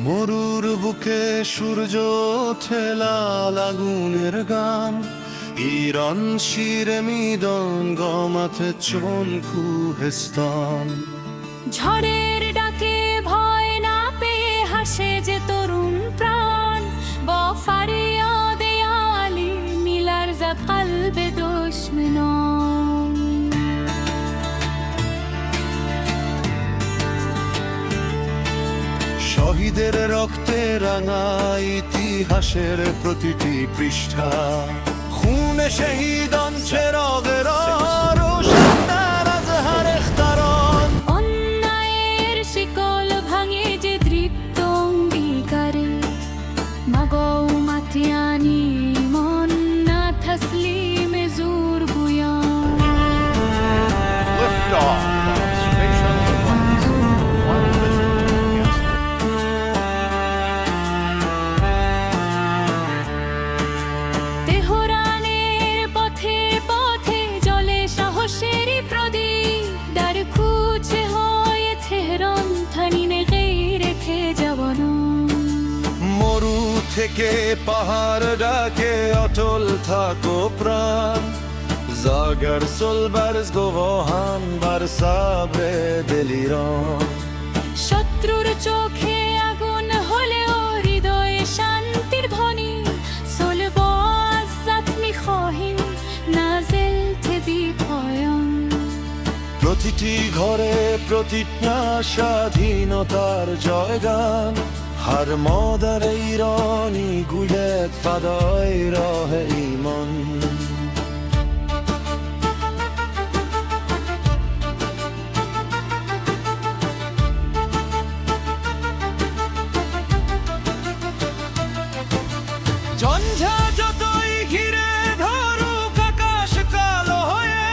মরুর বুকে সূর্য ওঠে লাল আগুনের গান, ইরান শিরে মিদন গমাথে চোন কুহেস্তান। ঝড়ের ডাকে ভয় না পেয়ে হাসে যে তরুণ প্রাণ, বফারিয়াদে আলী মিলার জাত কলবে দুশমনান। শহীদের রক্তে রাঙা ইতিহাসের প্রতিটি পৃষ্ঠা, খুনে শহীদ অঞ্চের অন্যায়ের শিকল ভাঙে যে দৃপ্ত অঙ্গীকারে, মাগো মাতিয়ানি মন না তসলিমে জোর buoyant. Lift off of Spatial Diplomacy. One visit against the তেহরানের পথে পথে জ্বলে সাহসের প্রদীপ, দ্বার খুঁজে হয়ে তেহরান থানিনে গেইরেথে জওয়ান। মরু থেকে পাহাড় ডাকে অটল থাকো প্রাণ, জাগার সোলবার্স গোবহান বার সাবরে দিলিরন। শত্রুর চোখে আগুন হলেও হৃদয়ে শান্তির ধ্বনি, সলব আজ্জাত মিখাহিম নাজেল থেবি পয়ন। প্রতিটি ঘরে প্রতিজ্ঞা স্বাধীনতার জয়গান, هر مادر ایرانی گوید فدای راه ایمان. ঝঞ্ঝা যতই ঘিরে ধরুক আকাশ কালো হয়ে,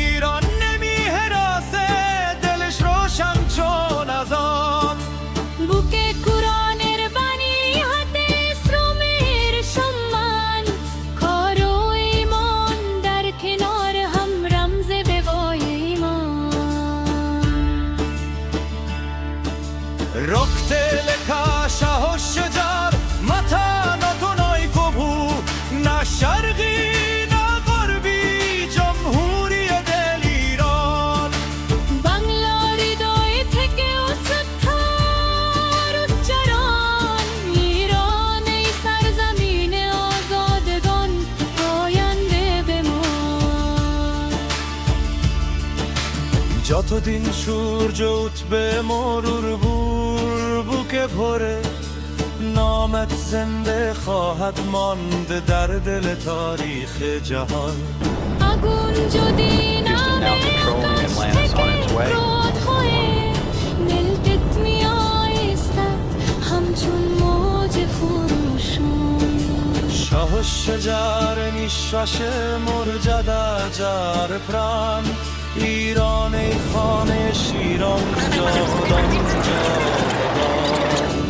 ইরান নেমি হেরাসে দিলশ রোশন চোন আজান। বুকে কুরআনের বাণী হাতে শ্রমের সম্মান, করো ঈমান দার কিনার হাম রমজে বেবয় ঈমান। রক্তে লেখা সাহস যার, মাথা নত নয় কভু, না শারগি না গরবি জমহুরিয়ত ইরান। বাংলার হৃদয় থেকেও শ্রদ্ধার উচ্চারণ, ইরান এই সরজমিনে আজাদগণ পয়ান দেবে মন। যতদিন সূর্য উঠবে মরুর বুকে ভরে، نامت زنده خواهد ماند در دل تاریخ جهان. আগুন যদি Houston now নামে controlling আকাশ Atlantis on থেকে its way. ক্রোধ হয়ে, ملتت میایستد همچون موج خروشان। সাহসে যার নিঃশ্বাসে মর্যাদা যার প্রাণ, ইরান এই খানে শিরং জহরং জহরং।